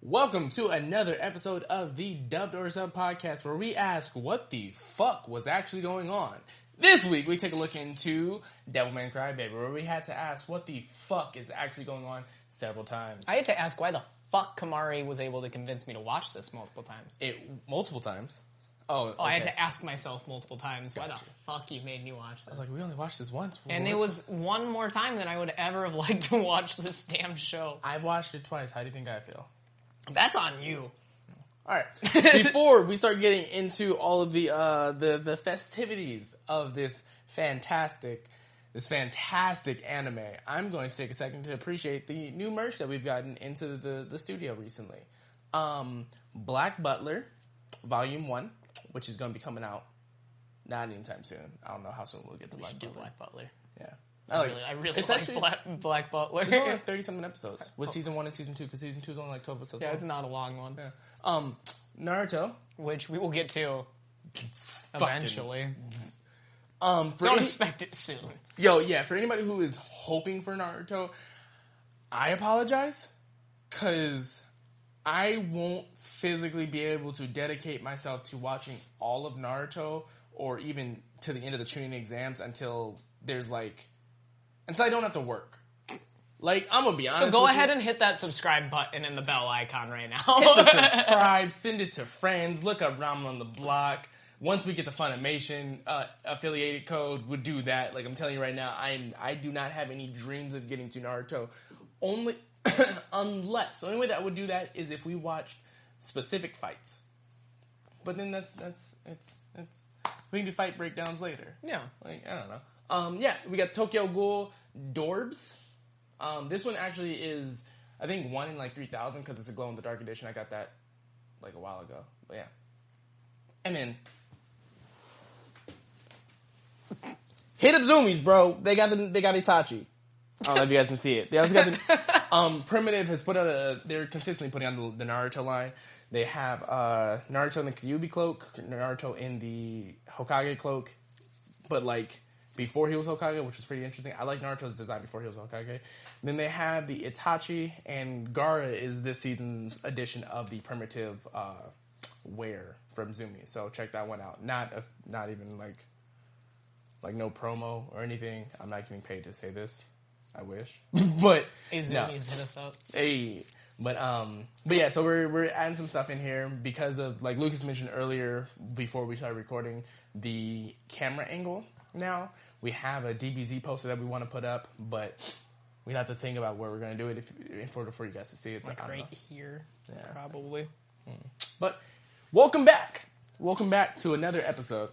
Welcome to another episode of the Dubbed or Sub podcast where we ask what the fuck was actually going on. This week we take a look into DevilMan Cry Baby where we had to ask what the fuck is actually going on several times. I had to ask why the fuck Kamarri was able to convince me to watch this multiple times. Multiple times? Oh, okay. I had to ask myself multiple times why the fuck you made me watch this. I was like, we only watched this once. And it was one more time than I would ever have liked to watch this damn show. I've watched it twice. How do you think I feel? That's on you. All right. Before we start getting into all of the festivities of this fantastic anime, I'm going to take a second to appreciate the new merch that we've gotten into the studio recently. Black Butler, Volume 1, which is going to be coming out not anytime soon. I don't know how soon we'll get to Black Butler. Black Butler. Yeah. I really like actually, Black Butler. There's only like 30-something episodes with Season 1 and Season 2, because Season 2 is only like 12 episodes Yeah, long. it's not a long one. Yeah. Naruto. Which we will get to eventually. Don't expect it soon. For anybody who is hoping for Naruto, I apologize, because I won't physically be able to dedicate myself to watching all of Naruto, or even to the end of the Chunin exams until I don't have to work. Like, I'm gonna be honest. So go ahead and hit that subscribe button and the bell icon right now. Hit the subscribe, send it to friends, look up Ramen on the Block. Once we get the Funimation affiliated code, we'll do that. Like, I'm telling you right now, I do not have any dreams of getting to Naruto. Only unless the only way that I would do that is if we watched specific fights. But then that's we can do fight breakdowns later. Yeah. Like, I don't know. We got Tokyo Ghoul Dorbs. This one actually is, I think, 1 in like 3,000 because it's a glow in the dark edition. I got that like a while ago. But yeah. And then hit up Zoomies, bro. They got Itachi. I don't know if you guys can see it. They also got the Primitive has put out they're consistently putting on the Naruto line. They have Naruto in the Kyuubi cloak, Naruto in the Hokage cloak, but like before he was Hokage, which was pretty interesting. I like Naruto's design before he was Hokage. Then they have the Itachi, and Gaara is this season's edition of the Primitive wear from Zumi. So check that one out. Not even like no promo or anything. I'm not getting paid to say this. I wish, but Zumi's hit us up. Hey, but yeah. So we're adding some stuff in here because of, like Lucas mentioned earlier before we started recording, the camera angle. Now we have a DBZ poster that we want to put up, but we have to think about where we're going to do it in order for you guys to see it. So like right here, probably. But welcome back to another episode,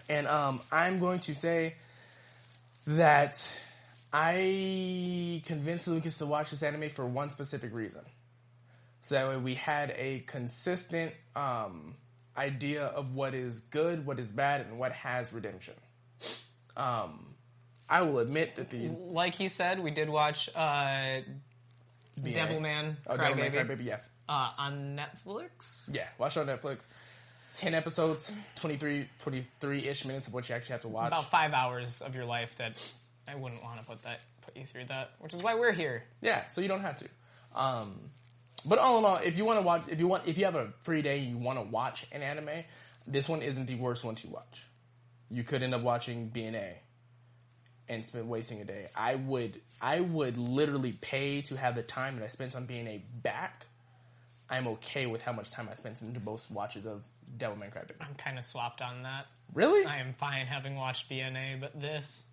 and I'm going to say that I convinced Lucas to watch this anime for one specific reason. So that way we had a consistent idea of what is good, what is bad, and what has redemption. I will admit that like he said, we did watch DevilMan Cry Baby. Yeah. On Netflix? Yeah, watch it on Netflix. 10 episodes, 23-ish minutes of what you actually have to watch. About 5 hours of your life that I wouldn't want to put you through that, which is why we're here. Yeah, so you don't have to. But all in all, if you have a free day, you want to watch an anime, this one isn't the worst one to watch. You could end up watching BNA and wasting a day. I would literally pay to have the time that I spent on BNA back. I'm okay with how much time I spent into both watches of DevilMan Cry Baby. I'm kind of swapped on that. Really? I am fine having watched BNA, but this...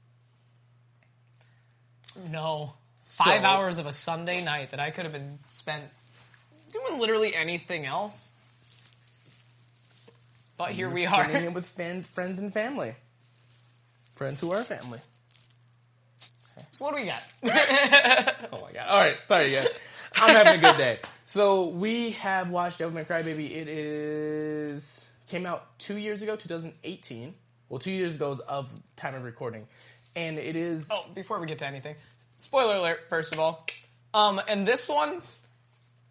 No. 5 hours of a Sunday night that I could have been spent doing literally anything else. But here we are. Spending it with friends and family. Friends who are family. So what do we got? Oh my god. Alright, sorry guys. I'm having a good day. So we have watched DevilMan Cry Baby. It came out 2 years ago, 2018. Well, 2 years ago of time of recording. And it is... Oh, before we get to anything, spoiler alert, first of all. And this one,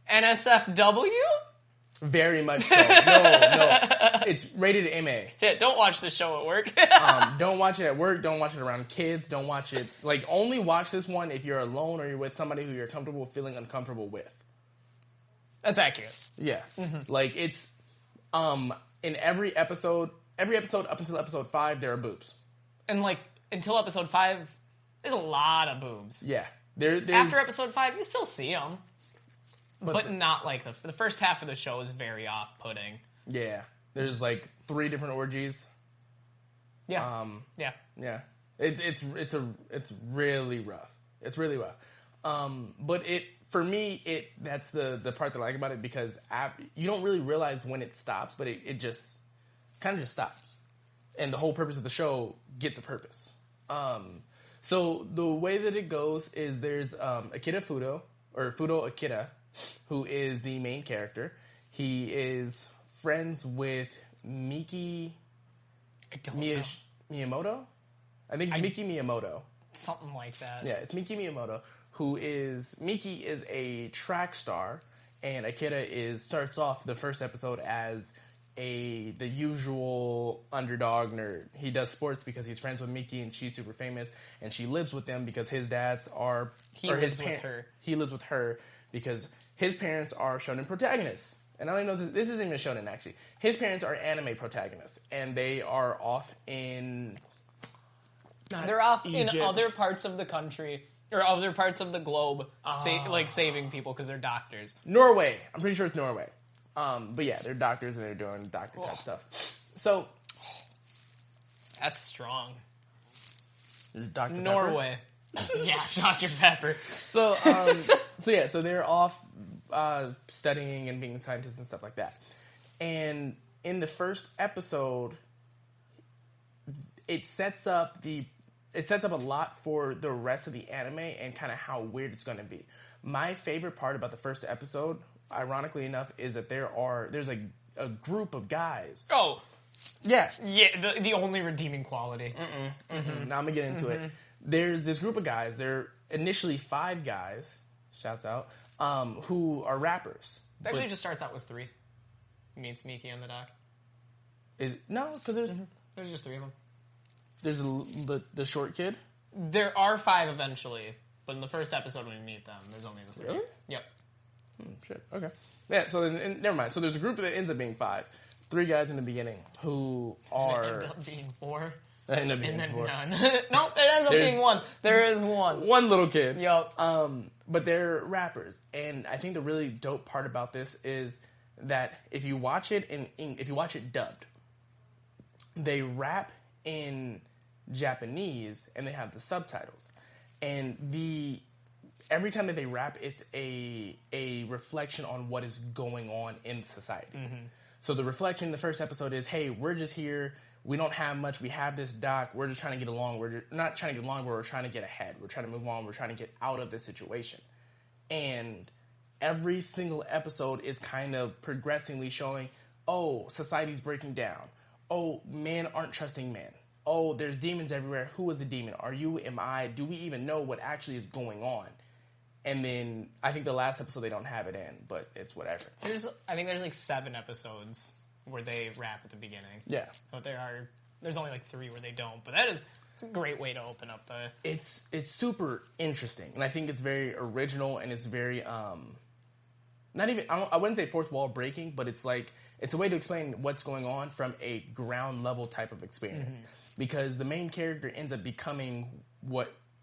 NSFW? Very much so. No. It's rated MA. Shit, don't watch this show at work. Don't watch it at work. Don't watch it around kids. Don't watch it... only watch this one if you're alone or you're with somebody who you're comfortable feeling uncomfortable with. That's accurate. Yeah. Like, it's, in every episode up until episode 5, there are boobs. And, like, until episode 5, there's a lot of boobs. Yeah. After episode 5, you still see them. But not like the first half of the show is very off-putting. Yeah. There's, like, 3 different orgies. Yeah. Yeah. It's really rough. It's really rough. But for me, that's the part that I like about it, because you don't really realize when it stops, but it just kind of just stops. And the whole purpose of the show gets a purpose. So the way that it goes is there's Akira Fudo Akira, who is the main character. He is friends with Miki Miyamoto? I think it's Miki Miyamoto. Something like that. Yeah, it's Miki Miyamoto, Miki is a track star, and Akira starts off the first episode as the usual underdog nerd. He does sports because he's friends with Miki and she's super famous, and she lives with them because his dads are... He lives with her because his parents are shonen protagonists. And I don't know, this isn't even a shonen, actually. His parents are anime protagonists, and they are off in... They're off Egypt. In other parts of the country, or other parts of the globe, like saving people because they're doctors. Norway. I'm pretty sure it's Norway. But yeah, they're doctors and they're doing doctor type stuff. So... That's strong. Dr. Norway. Yeah, Dr. Pepper. So they're off studying and being scientists and stuff like that. And in the first episode, it sets up a lot for the rest of the anime and kind of how weird it's going to be. My favorite part about the first episode, ironically enough, is that there's a group of guys. Oh. Yeah. Yeah, the only redeeming quality. Now I'm going to get into it. There's this group of guys. They're initially 5 guys, shouts out, who are rappers. It actually just starts out with 3. He meets Miki on the dock. No, because There's just 3 of them. There's the short kid? There are 5 eventually, but in the first episode when we meet them, there's only the 3. Really? Yep. Shit, okay. Yeah, so then, never mind. So there's a group that ends up being 5. 3 guys in the beginning who are... And it ends up being 4. That ended up being and then 4. none. Nope, it ends up being 1. There is 1. One little kid. Yup. But they're rappers. And I think the really dope part about this is that if you watch it if you watch it dubbed, they rap in Japanese and they have the subtitles. And every time that they rap, it's a reflection on what is going on in society. So the reflection in the first episode is, hey, we're just here. We don't have much. We have this dock. We're just trying to get along. We're not trying to get along, but we're trying to get ahead. We're trying to move on. We're trying to get out of this situation. And every single episode is kind of progressively showing, oh, society's breaking down. Oh, men aren't trusting men. Oh, there's demons everywhere. Who is a demon? Are you? Am I? Do we even know what actually is going on? And then I think the last episode they don't have it in, but it's whatever. I think there's like 7 episodes where they rap at the beginning. Yeah. But there's only like 3 where they don't. But it's a great way to open up the... It's super interesting. And I think it's very original and it's very, not even, I wouldn't say fourth wall breaking, but it's like, it's a way to explain what's going on from a ground level type of experience. Because the main character ends up becoming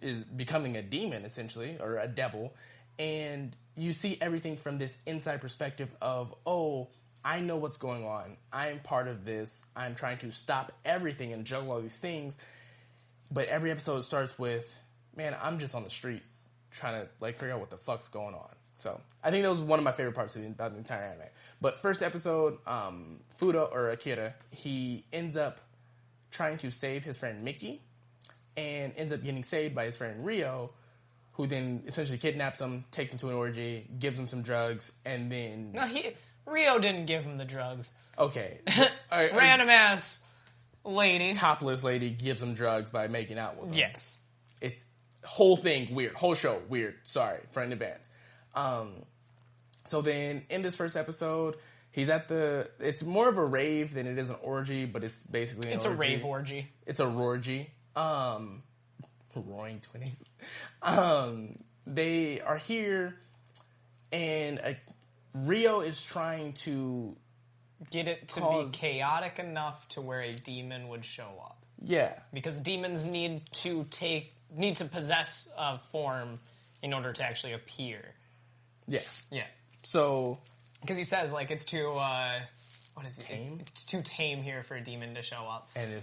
a demon, essentially, or a devil. And you see everything from this inside perspective of, oh, I know what's going on. I'm part of this. I'm trying to stop everything and juggle all these things. But every episode starts with, man, I'm just on the streets trying to like figure out what the fuck's going on. So I think that was one of my favorite parts about the entire anime. But first episode, Akira, he ends up trying to save his friend Miki and ends up getting saved by his friend Rio, who then essentially kidnaps him, takes him to an orgy, gives him some drugs, and then... No, Rio didn't give him the drugs. Okay. Random ass lady. Topless lady gives him drugs by making out with him. Yes. Whole thing weird. Whole show weird. Sorry for in advance. So then in this first episode, he's at it's more of a rave than it is an orgy, but it's basically an orgy. It's a rave orgy. It's a rorgy. Roaring 20s. They are here, and Rio is trying to get it to be chaotic enough to where a demon would show up. Yeah. Because demons need to possess a form in order to actually appear. Yeah. Yeah. So... Because he says, like, it's too, what is it? Tame? It's too tame here for a demon to show up. And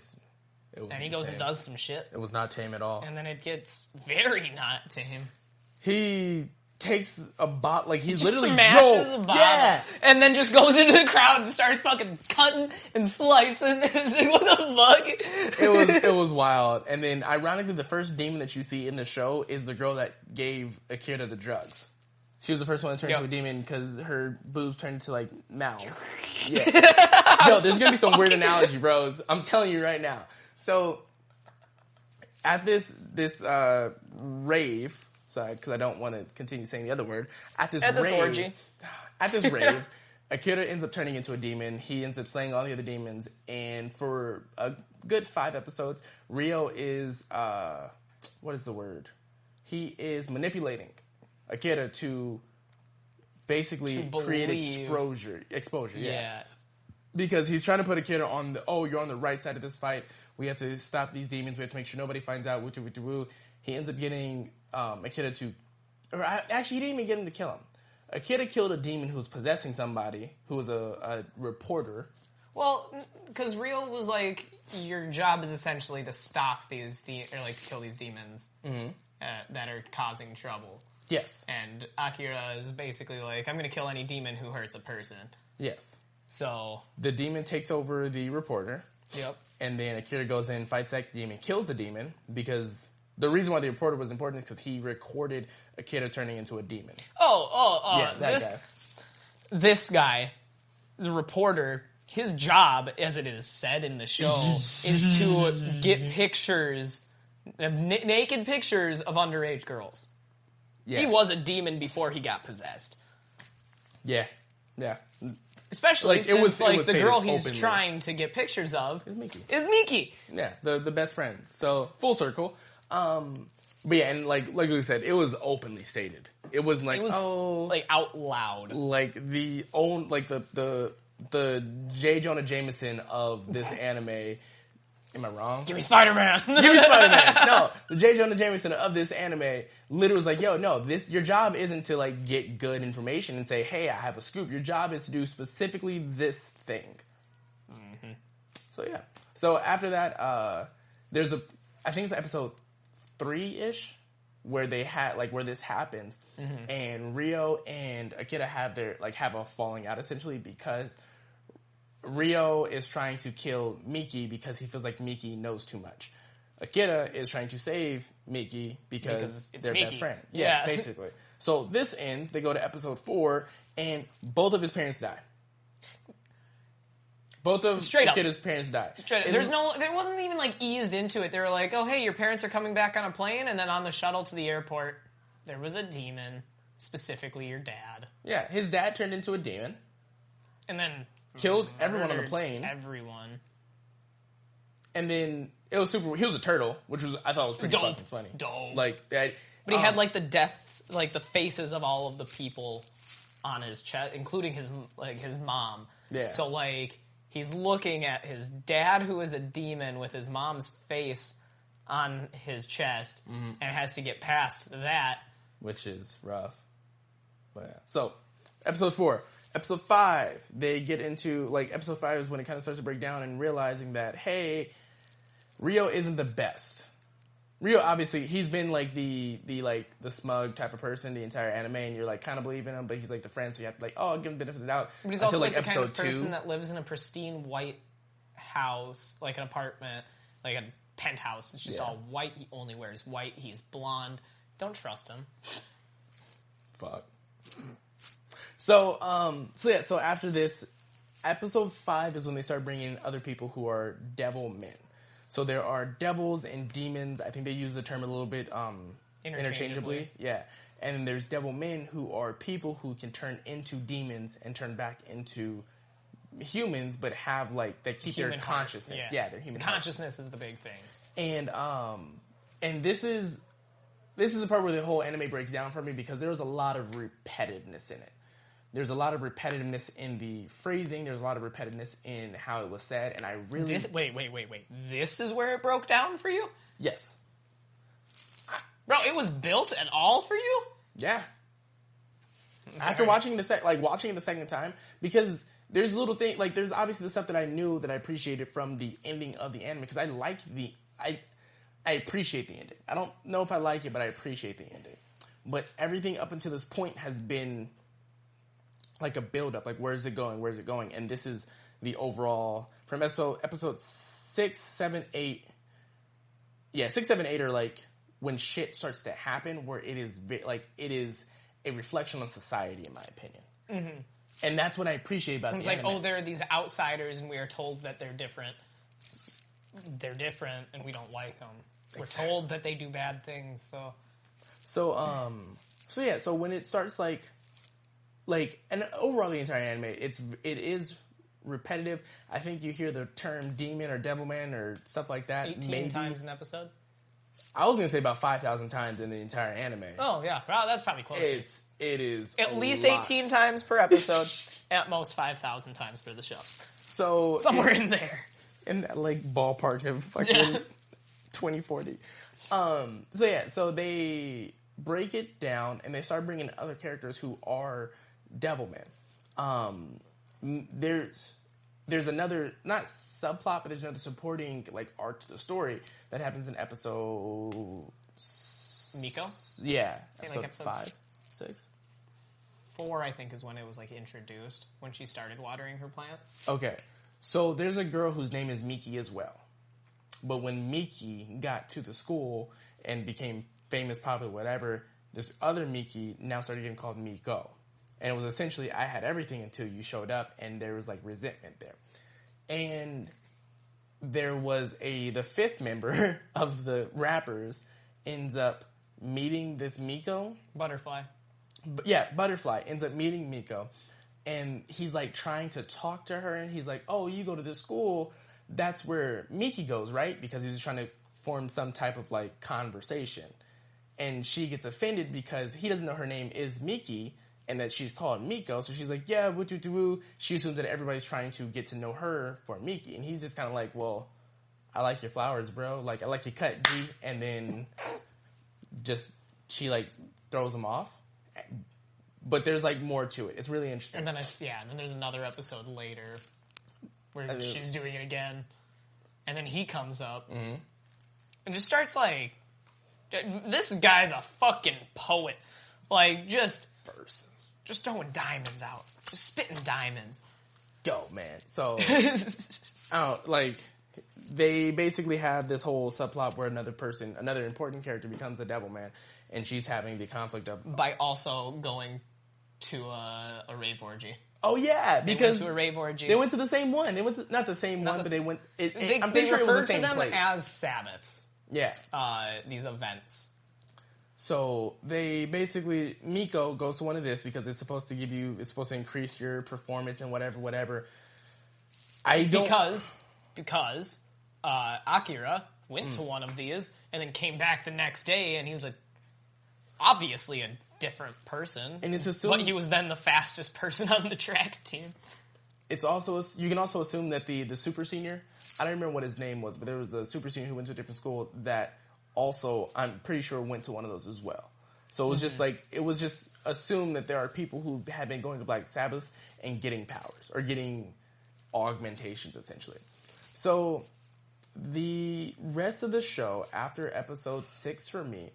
he goes tame. And does some shit. It was not tame at all. And then it gets very not tame. He takes a bottle, like, he literally smashes a bottle. Yeah! And then just goes into the crowd and starts fucking cutting and slicing. It's like, what the fuck? It was wild. And then, ironically, the first demon that you see in the show is the girl that gave Akira the drugs. She was the first one to turn into a demon because her boobs turned into, like, mouths. Yeah. Yo, there's gonna be some weird analogy, bros. I'm telling you right now. So, at this rave, sorry, because I don't want to continue saying the other word. At this orgy. At this rave, Akira ends up turning into a demon. He ends up slaying all the other demons. And for a good 5 episodes, Rio is, what is the word? He is manipulating Akira to basically create exposure. Yeah. Because he's trying to put Akira on you're on the right side of this fight. We have to stop these demons. We have to make sure nobody finds out. Woo, woo, woo. He ends up getting Akira to... Actually, he didn't even get him to kill him. Akira killed a demon who was possessing somebody, who was a reporter. Well, because Rio was like, your job is essentially to stop these... or like to kill these demons that are causing trouble. Yes. And Akira is basically like, I'm going to kill any demon who hurts a person. Yes. So... The demon takes over the reporter. Yep. And then Akira goes in, fights that demon, kills the demon, because the reason why the reporter was important is because he recorded Akira turning into a demon. Yeah, that guy. This guy is a reporter. His job, as it is said in the show, is to get pictures, naked pictures of underage girls. Yeah. He was a demon before he got possessed. Yeah. Especially like, since the girl he's openly trying to get pictures of is Miki. Yeah, the best friend. So, full circle. But yeah, and like we said, it was openly stated. It wasn't like, like out loud. Like the J. Jonah Jameson of this anime. Am I wrong? Give me Spider-Man. Give me Spider-Man. No, the J. Jonah Jameson of this anime literally was like, yo, no, your job isn't to like get good information and say, hey, I have a scoop. Your job is to do specifically this thing. Mm-hmm. So yeah. So after that, there's I think it's episode 3-ish where they had where this happens, and Rio and Akira have a falling out essentially because Rio is trying to kill Miki because he feels like Miki knows too much. Akira is trying to save Miki because they're Miki. Best friend. Yeah, basically. So this ends, they go to episode 4, and both of his parents die. Both of Akira's parents die. There wasn't even eased into it. They were like, oh hey, your parents are coming back on a plane, and then on the shuttle to the airport, there was a demon, specifically your dad. Yeah, his dad turned into a demon. And then... killed everyone on the plane. Everyone. And then it was super. He was a turtle, which I thought was pretty fucking funny. Dope. That. But he had the death, the faces of all of the people on his chest, including his mom. Yeah. So he's looking at his dad, who is a demon, with his mom's face on his chest, and has to get past that, which is rough. But yeah. So, episode 4. Episode 5, they get into, episode 5 is when it kind of starts to break down and realizing that, hey, Rio isn't the best. Rio, obviously, he's been, the smug type of person the entire anime, and you're, kind of believing him, but he's, the friend, so you have to, give him the benefit of the doubt. But he's also, the kind of person that lives in a pristine white house, an apartment, a penthouse. It's just all white. He only wears white. He's blonde. Don't trust him. Fuck. So after this, episode 5 is when they start bringing in other people who are devil men. So there are devils and demons. I think they use the term a little bit interchangeably. Yeah. And then there's devil men who are people who can turn into demons and turn back into humans, but have they keep their consciousness. Yeah, their human consciousness is the big thing. And this is the part where the whole anime breaks down for me because there was a lot of repetitiveness in it. there's a lot of repetitiveness in the phrasing. There's a lot of repetitiveness in how it was said, and I really Wait. This is where it broke down for you? yes, Bro, it was built at all for you? yeah. After watching the second time, because there's little things like there's obviously the stuff that I knew that I appreciated from the ending of the anime because I like I appreciate the ending. I don't know if I like it, but I appreciate the ending. But everything up until this point has been like a build up. Like where's it going? Where's it going? And this is the overall from episode 6, 7, 8. Yeah, 6, 7, 8 are like when shit starts to happen, where it is it is a reflection on society, in my opinion. Mm-hmm. And that's what I appreciate about it's the like, anime. oh, there are these outsiders, and we are told that they're different. They're different, and we don't like them. We're told that they do bad things, so... So when it starts like, and overall the entire anime, it is repetitive. I think you hear the term demon or devilman or stuff like that 18 times an episode? I was gonna say about 5,000 times in the entire anime. Oh yeah, well, that's probably close. It is at least 18 times per episode, at most 5,000 times for the show. So somewhere in there, in that like ballpark of fucking 2040. So they break it down and they start bringing other characters who are devilmen. There's another, not subplot, but there's another supporting like arc to the story that happens in episode... Miko? Yeah. Like episode 5, 6? 4, I think, is when it was like introduced, when she started watering her plants. Okay. So there's a girl whose name is Miki as well. But when Miki got to the school and became famous, popular, whatever, this other Miki now started getting called Miko. And it was essentially, I had everything until you showed up, and there was like resentment there. And there was the 5th member of the rappers ends up meeting this Miko. Butterfly ends up meeting Miko. And he's like trying to talk to her, and he's like, oh, you go to this school, that's where Miki goes, right? Because he's trying to form some type of like conversation. And she gets offended because he doesn't know her name is Miki, and that she's called Miko, so she's like, yeah, woo-doo-doo-woo. She assumes that everybody's trying to get to know her for Miki, and he's just kind of like, well, I like your flowers, bro. Like, I like your cut, G. And then she, like, throws him off. But there's, like, more to it. It's really interesting. And then, and then there's another episode later where she's doing it again, and then he comes up and just starts, like, this guy's a fucking poet. Like, just throwing diamonds out. Just spitting diamonds. Go, man. So, they basically have this whole subplot where another important character becomes a devilman, and she's having the conflict of... By also going to a rave orgy. Oh, yeah, because... They went to a rave orgy. They went to the same one. They went to, not the same one, but they went... I'm pretty sure it was the same place. They refer to them as Sabbath. Yeah. These events. So they basically, Miko goes to one of this because it's supposed to increase your performance and whatever. Because Akira went to one of these and then came back the next day and he was obviously a different person. And it's assumed, but he was then the fastest person on the track team. It's also, you can also assume that the super senior, I don't remember what his name was, but there was a super senior who went to a different school that also, I'm pretty sure went to one of those as well. So it was just assumed that there are people who have been going to Black Sabbath and getting powers or getting augmentations essentially. So the rest of the show after episode 6 for me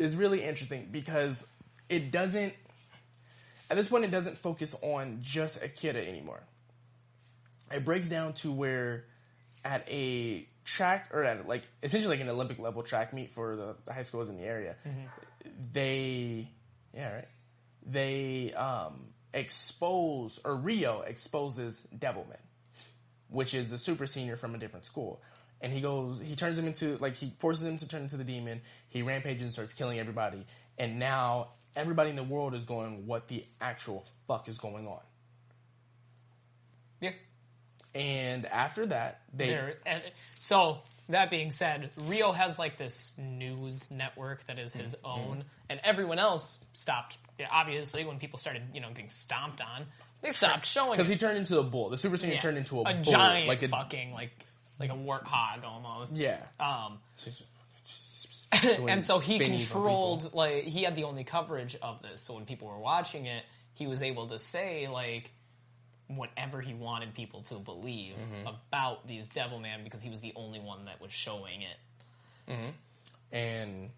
is really interesting because at this point it doesn't focus on just Akira anymore. It breaks down to where at a track, or at essentially like an Olympic level track meet for the high schools in the area, Rio exposes Devilman, which is the super senior from a different school. And he turns him into, he forces him to turn into the demon, he rampages and starts killing everybody, and now everybody in the world is going, what the actual fuck is going on? Yeah. And after that, so that being said, Rio has this news network that is his own, and everyone else stopped obviously, when people started, getting stomped on, they stopped showing it. Because he turned into a bull. The Super Saiyan turned into a bull. Giant fucking, like a warthog almost. Yeah. And so he controlled, like, he had the only coverage of this. So when people were watching it, he was able to say, like, whatever he wanted people to believe about these Devilman because he was the only one that was showing it. And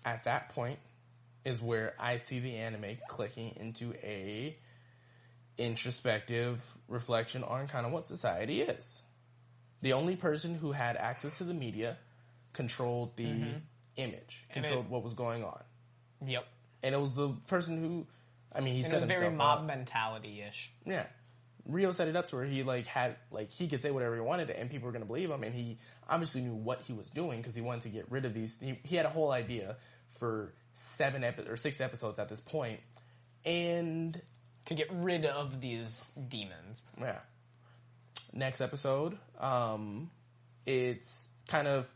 at that point is where I see the anime clicking into a introspective reflection on kind of what society is. The only person who had access to the media controlled the image, controlled what was going on. Yep. And it was the person who, he set himself up. It was very mob mentality-ish. Yeah. Rio set it up to where he he could say whatever he wanted and people were going to believe him, and he obviously knew what he was doing because he wanted to get rid of these. He had a whole idea for 6 episodes at this point, and to get rid of these demons. Yeah. Next episode, it's kind of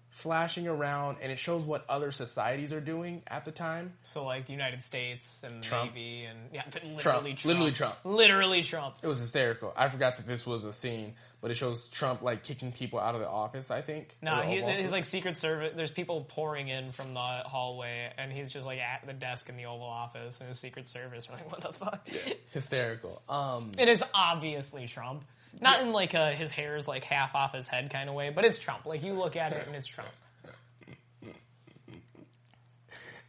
flashing around, and it shows what other societies are doing at the time. So, like, the United States and Trump. Navy and... Yeah, Trump. Literally Trump. Literally Trump. It was hysterical. I forgot that this was a scene, but it shows Trump, like, kicking people out of the office, I think. No, he's, like, Secret Service. There's people pouring in from the hallway, and he's just, like, at the desk in the Oval Office, and his Secret Service are like, what the fuck? Yeah. Hysterical. It is obviously Trump. Not in, like, his hair's, like, half off his head kind of way, but it's Trump. Like, you look at it, and it's Trump.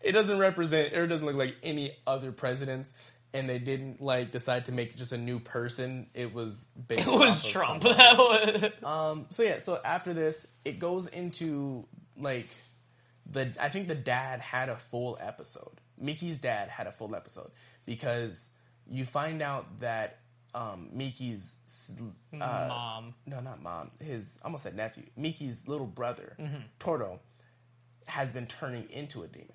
It doesn't represent, or it doesn't look like any other presidents, and they didn't, like, decide to make just a new person. It was based It was Trump. That was... So after this, it goes into, like, I think the dad had a full episode. Mickey's dad had a full episode, because you find out that Mickey's mom. No, not mom. I almost said nephew. Mickey's little brother, Toro, has been turning into a demon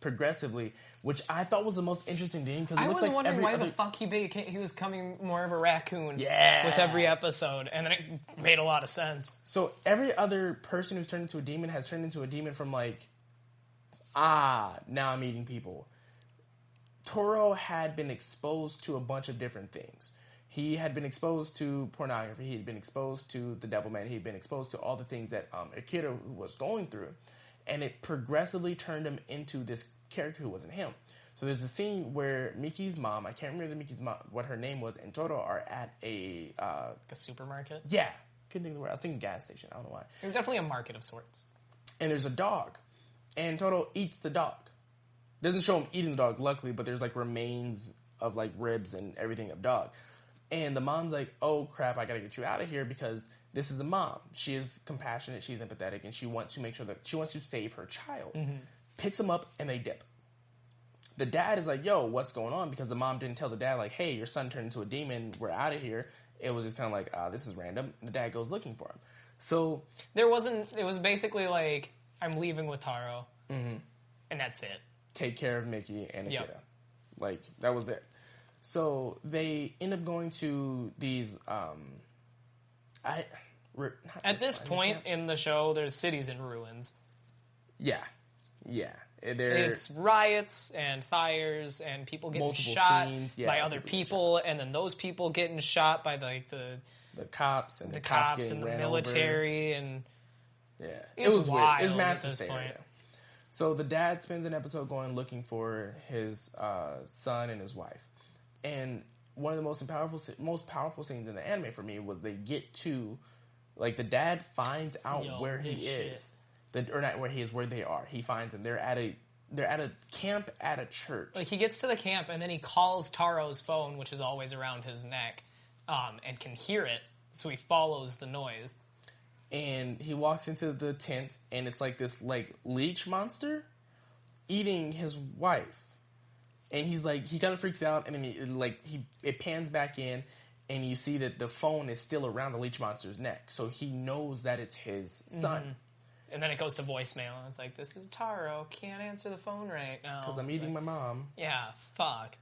progressively, which I thought was the most interesting thing. Because I was wondering why the fuck he was coming more of a raccoon with every episode, and then it made a lot of sense. So every other person who's turned into a demon has turned into a demon from like, now I'm eating people. Toro had been exposed to a bunch of different things. He had been exposed to pornography. He had been exposed to the Devilman. He had been exposed to all the things that Akira was going through. And it progressively turned him into this character who wasn't him. So there's a scene where Mickey's mom, I can't remember Mickey's mom, what her name was, and Toro are at a supermarket? Yeah. Couldn't think of the word. I was thinking gas station. I don't know why. It was definitely a market of sorts. And there's a dog. And Toro eats the dog. Doesn't show him eating the dog, luckily, but there's, like, remains of, like, ribs and everything of dog. And the mom's like, oh, crap, I gotta get you out of here because this is a mom. She is compassionate, she's empathetic, and she wants to make sure that she wants to save her child. Picks him up, and they dip. The dad is like, yo, what's going on? Because the mom didn't tell the dad, like, hey, your son turned into a demon, we're out of here. It was just kind of like, this is random. And the dad goes looking for him. So... it was basically like, I'm leaving with Taro, and that's it. Take care of Mickey and Akira. Yep. Like, that was it. So, they end up going to these, at this point in the show, there's cities in ruins. Yeah. It's riots and fires and people getting shot by other people, and then those people getting shot by the cops and the cops and the military over. And it was wild. Weird. It was mass at this hysteria. point. So the dad spends an episode going looking for his son and his wife, and one of the most powerful scenes in the anime for me was they get to, like, the dad finds out where he is. Or not where he is, where they are. He finds them. They're at a camp at a church. Like, he gets to the camp, and then he calls Taro's phone, which is always around his neck, and can hear it, so he follows the noise. And he walks into the tent, and it's like this, like, leech monster eating his wife. And he's like, he kind of freaks out, and then it pans back in, and you see that the phone is still around the leech monster's neck. So he knows that it's his son. And then it goes to voicemail, and it's like, this is Taro, can't answer the phone right now. Because I'm eating my mom. Yeah, fuck.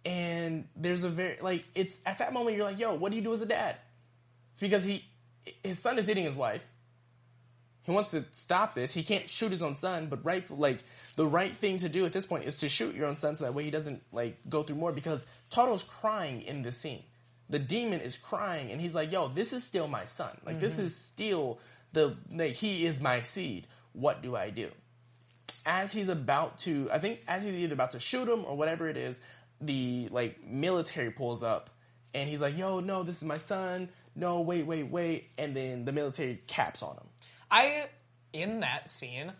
And there's a very, like, it's, at that moment, you're like, yo, what do you do as a dad? Because his son is eating his wife. He wants to stop this. He can't shoot his own son, but the right thing to do at this point is to shoot your own son so that way he doesn't like go through more, because Taro's crying in this scene. The demon is crying and he's like, yo, this is still my son. Like this is still he is my seed. What do I do? As he's about to, I think as he's either about to shoot him or whatever it is, the like military pulls up and he's like, yo, no, this is my son. No, wait. And then the military caps on him. In that scene,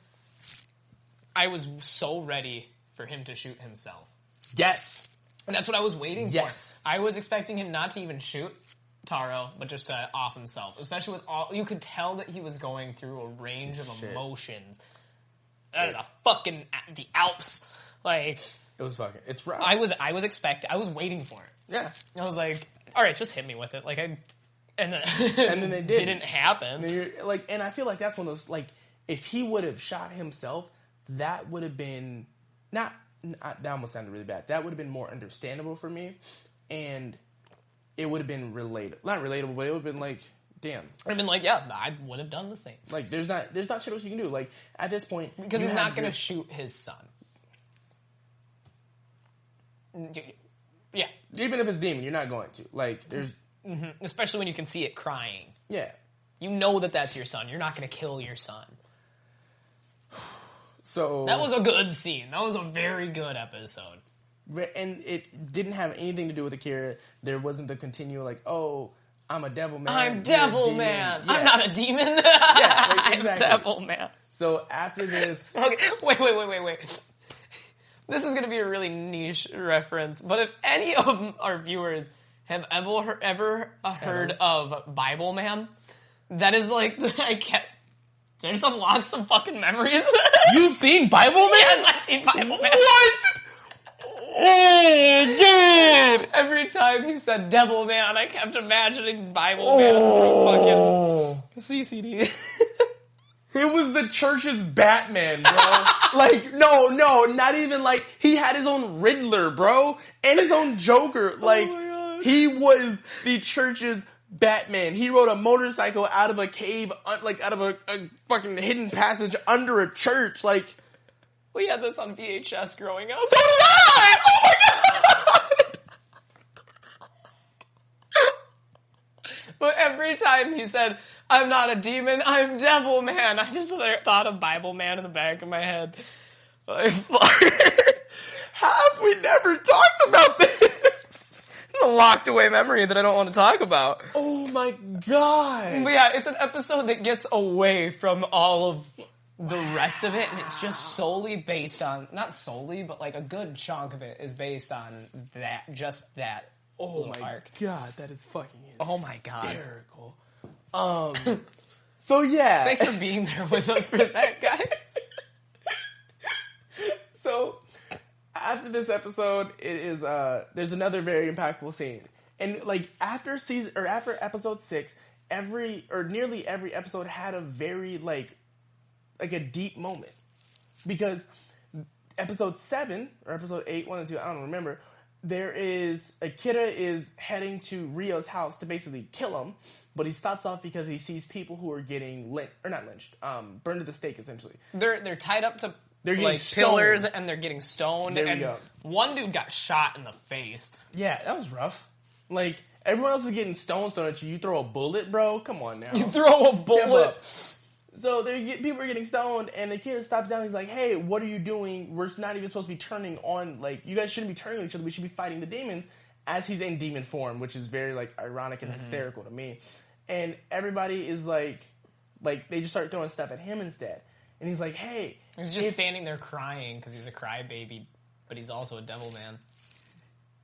I was so ready for him to shoot himself. Yes. And that's what I was waiting for. Yes. I was expecting him not to even shoot Taro, but just to off himself. Especially with all, you could tell that he was going through a range of emotions. The Alps. Like, it was fucking, it's rough. I was waiting for it. Yeah. I was like, all right, just hit me with it. Like, and then they didn't happen. And I feel like that's one of those, like, if he would have shot himself, that would have been that almost sounded really bad. That would have been more understandable for me, and it would have been not relatable, but it would have been like, damn. I've been like, yeah, I would have done the same. Like, there's not shit else you can do. Like, at this point, because he's not going to shoot his son. Yeah. Even if it's demon, you're not going to. Like, there's... Mm-hmm. Especially when you can see it crying. Yeah. You know that that's your son. You're not going to kill your son. So... That was a good scene. That was a very good episode. And it didn't have anything to do with Akira. There wasn't the continual, like, oh, I'm a devil man. I'm devil man. Yeah. I'm not a demon. Yeah, like, exactly. I'm devil man. So after this... Okay, wait. This is going to be a really niche reference, but if any of our viewers have ever heard of Bible Man, that is like, did I just unlock some fucking memories? You've seen Bible Man? Yes, I've seen Bible Man. What? Oh, God! Every time he said Devil Man, I kept imagining Bible Man from fucking CCD. It was the church's Batman, bro. Like, no, not even like, he had his own Riddler, bro, and his own Joker. Like, he was the church's Batman. He rode a motorcycle out of a cave, like, out of a fucking hidden passage under a church, like. We had this on VHS growing up. So did I! Oh my God! But every time he said, I'm not a demon, I'm Devil Man, I just thought of Bible Man in the back of my head. Like, fuck. How have we never talked about this? It's a locked away memory that I don't want to talk about. Oh my God. But yeah, it's an episode that gets away from all of the rest of it, and it's just solely based on, not solely, but like a good chunk of it is based on that. Oh my arc. God, that is fucking Oh my God. hysterical. So yeah. Thanks for being there with us for that, guys. So after this episode, it is there's another very impactful scene. And like after episode 6, nearly every episode had a very like a deep moment. Because episode 7 or episode 8, 1 and 2, I don't remember, Akira is heading to Ryo's house to basically kill him, but he stops off because he sees people who are getting burned to the stake, essentially. They're tied up to like pillars and they're getting stoned. There we and go. One dude got shot in the face. Yeah, that was rough. Like, everyone else is getting stoned at you. You throw a bullet, bro? Come on now. You throw a bullet. So people are getting stoned, and the kid stops down. He's like, "Hey, what are you doing? We're not even supposed to be turning on. Like, you guys shouldn't be turning on each other. We should be fighting the demons." As he's in demon form, which is very like ironic and hysterical to me. And everybody is like they just start throwing stuff at him instead. And he's like, "Hey," he's just standing there crying because he's a crybaby, but he's also a devil man.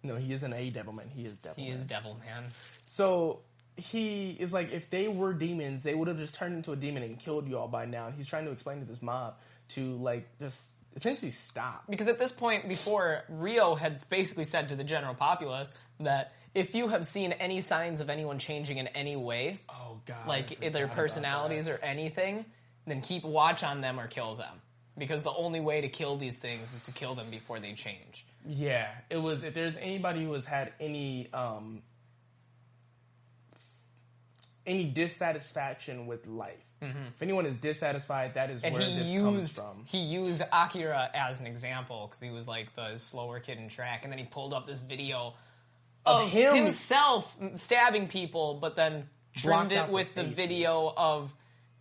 No, he isn't a devil man. He is devil. He is devil man. So he is like, if they were demons, they would have just turned into a demon and killed you all by now. And he's trying to explain to this mob to like just essentially stop. Because at this point before, Ryo had basically said to the general populace that if you have seen any signs of anyone changing in any way, oh God, like their personalities or anything, then keep watch on them or kill them. Because the only way to kill these things is to kill them before they change. Yeah, it was, if there's anybody who has had any any dissatisfaction with life. If anyone is dissatisfied, that is where this comes from. He used Akira as an example because he was like the slower kid in track, and then he pulled up this video of himself stabbing people, but then trimmed it with the video of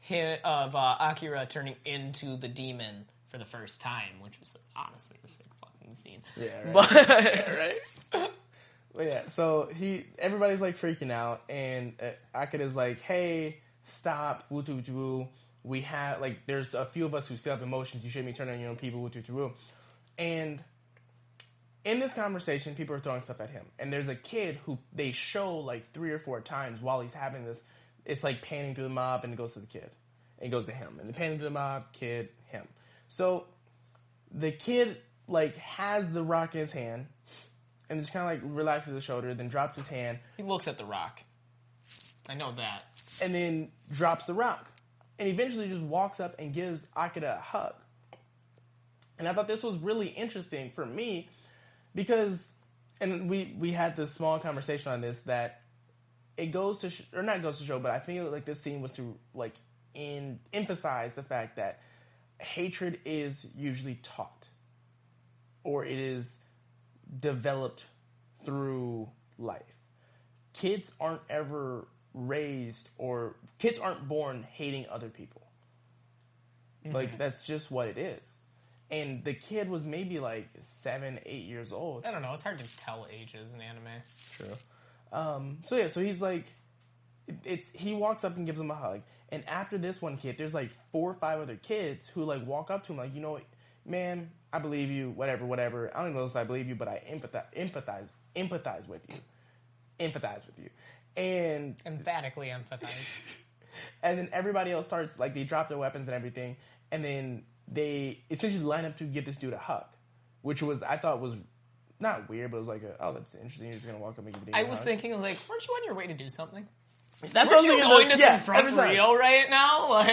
Akira turning into the demon for the first time, which was honestly a sick fucking scene. Yeah, right. But Yeah, right. But yeah, so everybody's like freaking out, and Akira's like, "Hey, stop, woo woo woo. We have there's a few of us who still have emotions. You shouldn't be turning on your own people, woo woo woo." And in this conversation, people are throwing stuff at him, and there's a kid who they show like 3 or 4 times while he's having this. It's like panning through the mob, and it goes to the kid, and it goes to him, and the panning through the mob, kid, him. So the kid has the rock in his hand. And just kind of relaxes his shoulder, then drops his hand. He looks at the rock. I know that. And then drops the rock. And eventually just walks up and gives Akira a hug. And I thought this was really interesting for me because, and we had this small conversation on this, that it goes to, or not goes to show, but I feel like this scene was to emphasize the fact that hatred is usually taught. Or it is developed through life. Kids aren't ever raised, or kids aren't born hating other people. That's just what it is. And the kid was maybe 7, 8 years old. I don't know. It's hard to tell ages in anime. True. So he's he walks up and gives him a hug. And after this one kid, there's 4 or 5 other kids who walk up to him you know what, man, I believe you, whatever. I don't know if I believe you, but I empathize with you. And emphatically empathize. And then everybody else starts, they drop their weapons and everything, and then they essentially line up to give this dude a hug, which I thought was not weird, but it was oh, that's interesting. You're just going to walk up and give a hug. I was thinking, weren't you on your way to do something? That's what what you going to confront Rio right now?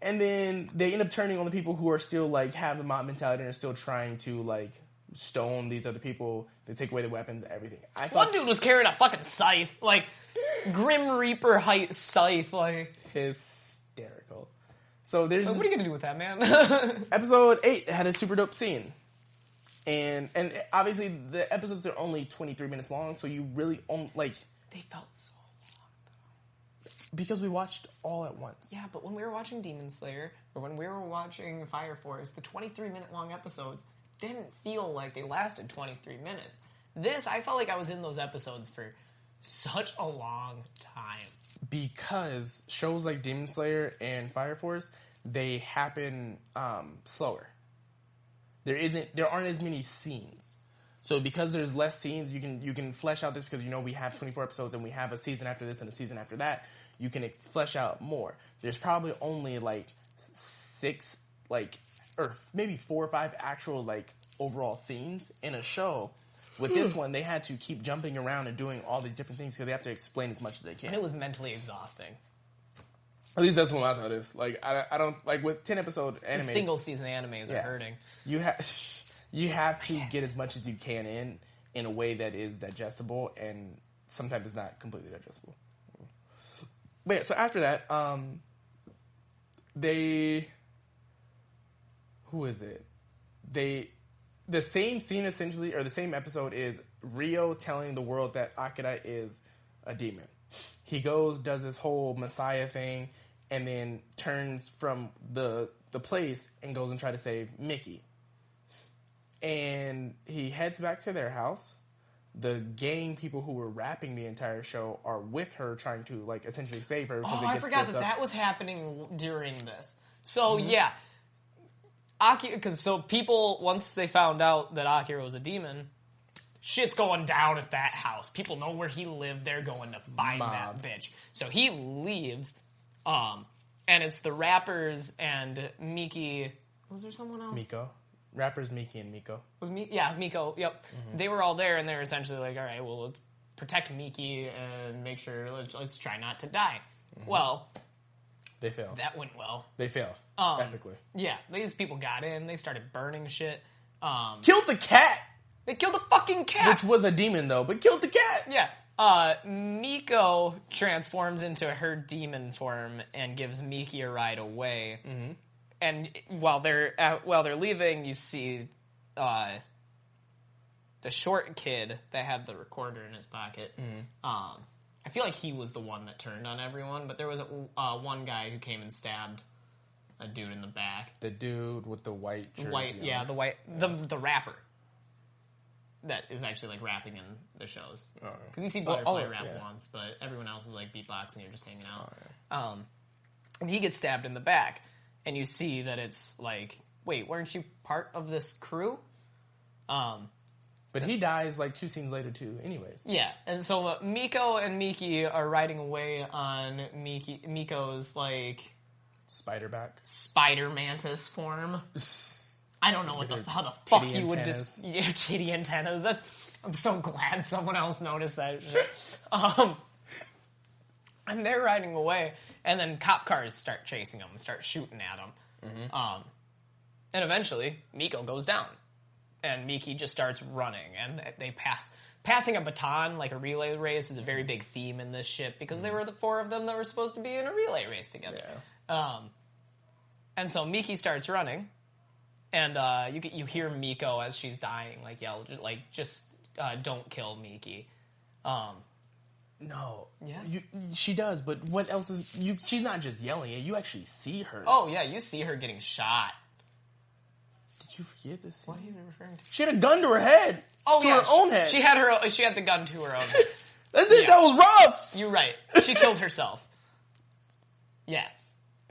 And then they end up turning on the people who are still have the mob mentality and are still trying to stone these other people. They take away the weapons, everything. One dude was carrying a fucking scythe, Grim Reaper height scythe, hysterical. So there's what are you gonna do with that, man? Episode 8 had a super dope scene, and obviously the episodes are only 23 minutes long, so you really they felt so. Because we watched all at once. Yeah, but when we were watching Demon Slayer, or when we were watching Fire Force, the 23-minute long episodes didn't feel like they lasted 23 minutes. This, I felt like I was in those episodes for such a long time. Because shows like Demon Slayer and Fire Force, they happen slower. There aren't as many scenes. So because there's less scenes, you can flesh out this because we have 24 episodes and we have a season after this and a season after that. You can flesh out more. There's probably only 6, or maybe 4 or 5 actual overall scenes in a show. With this one, they had to keep jumping around and doing all these different things because they have to explain as much as they can. And it was mentally exhausting. At least that's what my thought is. I don't with 10-episode animes. Single season animes are hurting. You have to get as much as you can in a way that is digestible, and sometimes it's not completely digestible. But yeah, so after that, the same scene essentially, or the same episode is Rio telling the world that Akira is a demon. He goes, does this whole Messiah thing, and then turns from the place and goes and tries to save Mickey. And he heads back to their house. The gang people who were rapping the entire show are with her, trying to essentially save her. Oh, I forgot that was happening during this. So yeah, so people, once they found out that Akira was a demon, shit's going down at that house. People know where he lived. They're going to find that bitch. So he leaves, and it's the rappers and Miki. Was there someone else? Miko. Rappers Miki and Miko. Yeah, Miko, yep. Mm-hmm. They were all there, and they're essentially all right, well, let's protect Miki and make sure, let's try not to die. Mm-hmm. Well, they failed. That went well. They failed, ethically. Yeah, these people got in, they started burning shit. Killed the cat! They killed the fucking cat! Which was a demon, though, but killed the cat! Yeah. Miko transforms into her demon form and gives Miki a ride away. Mm-hmm. And while they're leaving, you see the short kid that had the recorder in his pocket. Mm-hmm. I feel like he was the one that turned on everyone, but there was one guy who came and stabbed a dude in the back. The dude with the white jersey on. The rapper. That is actually, like, rapping in the shows. Because you see Butterfly rap once, but everyone else is, like, beatboxing or just hanging out. And he gets stabbed in the back, and you see that it's like, wait, weren't you part of this crew? But he dies, like, 2 scenes later, too, anyways. Yeah, and so Miko and Miki are riding away on Miko's, like... Spider mantis form. I don't know how the fuck you would just... Yeah, titty antennas. I'm so glad someone else noticed that shit. And they're riding away, and then cop cars start chasing them and start shooting at them. Mm-hmm. And eventually, Miko goes down. And Miki just starts running, and they passing a baton, like a relay race, is a very big theme in this shit, because they were the 4 of them that were supposed to be in a relay race together. Yeah. And so Miki starts running, and you hear Miko as she's dying, like, yell, like, just don't kill Miki. No. Yeah? She does, but what else is... she's not just yelling it, you actually see her. Oh, yeah, you see her getting shot. Did you forget this? What are you referring to? She had a gun to her head. Oh, to her own head. She had the gun to her own head. That was rough. You're right. She killed herself. Yeah.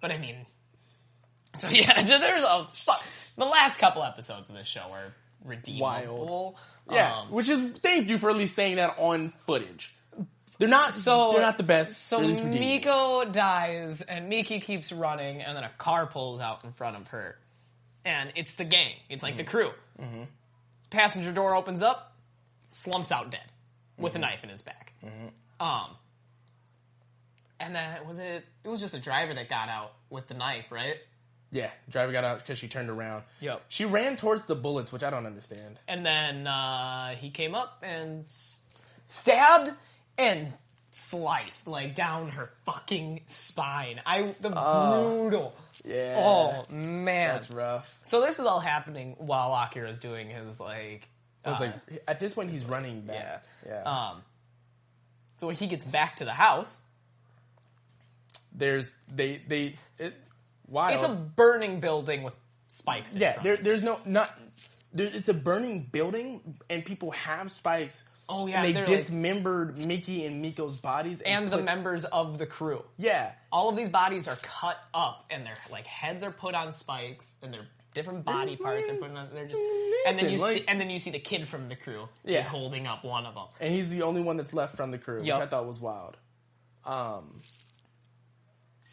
But I mean... So yeah, there's the last couple episodes of this show are redeemable. Wild. Yeah, which is... Thank you for at least saying that on footage. They're not the best. So Miko dies, and Miki keeps running, and then a car pulls out in front of her. And it's the gang. It's like the crew. Mm-hmm. Passenger door opens up, slumps out dead with a knife in his back. Mm-hmm. And then it was just a driver that got out with the knife, right? Yeah, driver got out because she turned around. Yep. She ran towards the bullets, which I don't understand. And then he came up and stabbed and sliced, like, down her fucking spine. Brutal. Yeah. Oh, man. That's rough. So this is all happening while Akira's doing his, like... at this point, he's running back. Yeah. So when he gets back to the house... Wild. It's a burning building with spikes in it. It's a burning building, and people have spikes. Oh, yeah. And they dismembered Miki and Miko's bodies. And the members of the crew. Yeah. All of these bodies are cut up, and their, like, heads are put on spikes, and their different body parts are put on. They're just, and then you see the kid from the crew is holding up one of them, and he's the only one that's left from the crew, which I thought was wild. Oh,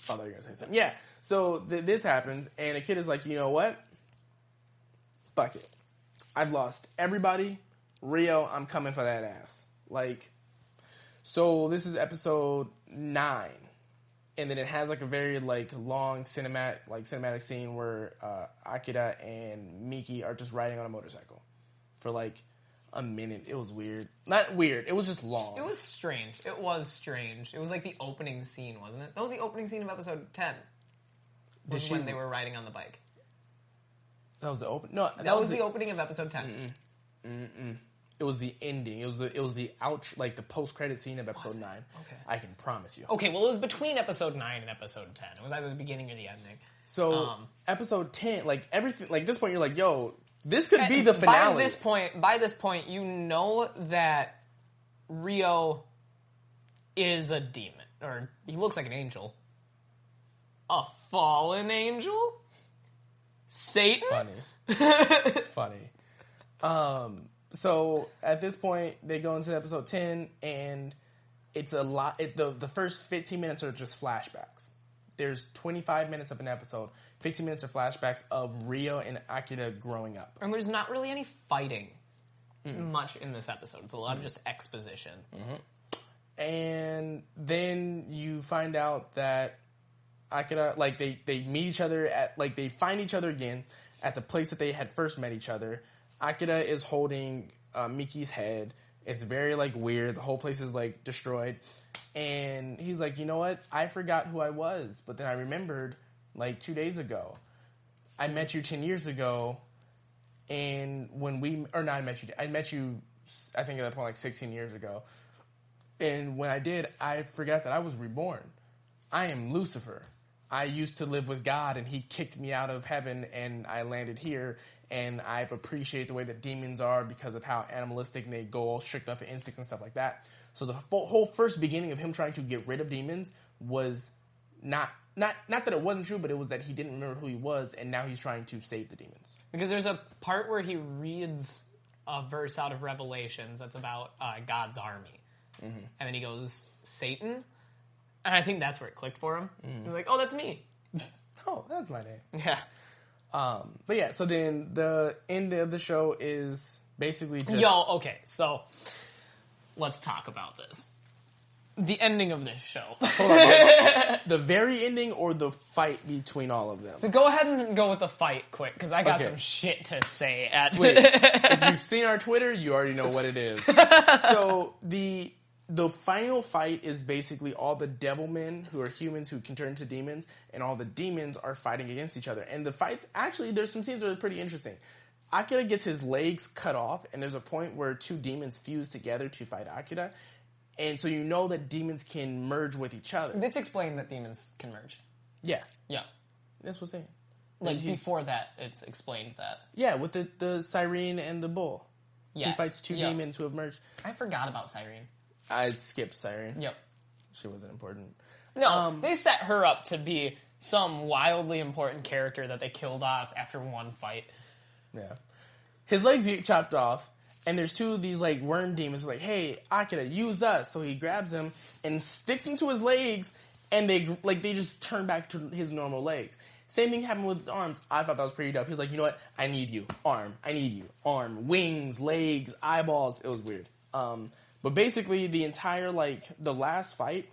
I thought you were gonna say something. Yeah. So this happens, and the kid is like, you know what? Fuck it. I've lost everybody. Rio, I'm coming for that ass. Like, so this is episode 9, and then it has, like, a very, like, long cinematic scene where Akira and Miki are just riding on a motorcycle for, like, a minute. It was weird. Not weird. It was just long. It was strange. It was like the opening scene, wasn't it? That was the opening scene of episode 10. When they were riding on the bike. That was the open. No, that was the opening of episode 10. It was the ending. It was the outro, like the post-credit scene of episode 9. Okay. I can promise you. Okay, well, it was between episode 9 and episode 10. It was either the beginning or the ending. So episode 10, like everything, like at this point, you're like, yo, this could be the finale. By this point, you know that Rio is a demon, or he looks like an angel. A fallen angel? Satan? Funny. So at this point, they go into episode 10, and it's a lot. The first 15 minutes are just flashbacks. There's 25 minutes of an episode, 15 minutes of flashbacks of Rio and Akira growing up. And there's not really any fighting much in this episode. It's a lot of just exposition. Mm-hmm. And then you find out that Akira, like, they meet each other at, like, they find each other again at the place that they had first met each other. Akira is holding Miki's head, It's very, like, weird. The whole place is, like, destroyed. And he's like, you know what? I forgot who I was. But then I remembered, like, 2 days ago. I met you 10 years ago. And when we... Or not I met you, I think at that point, like, 16 years ago. And when I did, I forgot that I was reborn. I am Lucifer. I used to live with God, and he kicked me out of heaven, and I landed here. And I've appreciated the way that demons are because of how animalistic and they go all strict up for instincts and stuff like that. So the whole first beginning of him trying to get rid of demons was not that it wasn't true, but it was that he didn't remember who he was, and now he's trying to save the demons. Because there's a part where he reads a verse out of Revelations that's about God's army. Mm-hmm. And then he goes, Satan? And I think that's where it clicked for him. Mm-hmm. He was like, oh, that's me. Oh, that's my name. Yeah. But yeah, so then the end of the show is basically just... Okay, so let's talk about this. The ending of this show. Hold on. The very ending or the fight between all of them? So go ahead and go with the fight quick, because I got some shit to say. Sweet. If you've seen our Twitter, you already know what it is. So the final fight is basically all the devilmen who are humans who can turn into demons, and all the demons are fighting against each other. And the fights, actually, there's some scenes that are pretty interesting. Akira gets his legs cut off, and there's a point where two demons fuse together to fight Akira. And so you know that demons can merge with each other. It's explained that demons can merge. Yeah. Yeah. That's what's saying. Like, before that, it's explained that. Yeah, with the Siren and the bull. Yes. He fights two demons who have merged. I forgot about Siren. I skipped Siren. Yep. She wasn't important. No, they set her up to be some wildly important character that they killed off after one fight. Yeah. His legs get chopped off, and there's two of these, like, worm demons who are like, hey, Akira, use us. So he grabs him and sticks him to his legs, and they just turn back to his normal legs. Same thing happened with his arms. I thought that was pretty dope. He was like, you know what? I need you. Arm. I need you. Arm. Wings. Legs. Eyeballs. It was weird. But basically, the entire, the last fight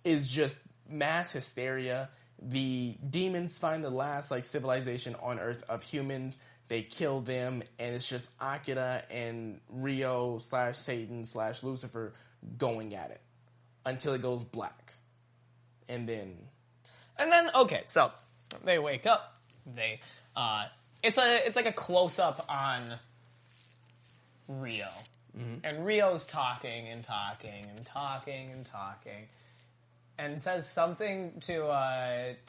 is just mass hysteria. The demons find the last, civilization on Earth of humans. They kill them, and it's just Akira and Rio / Satan / Lucifer going at it until it goes black. And then, okay, so they wake up. It's like a close-up on Rio. Mm-hmm. And Rio's talking and talking and talking and talking, and says something to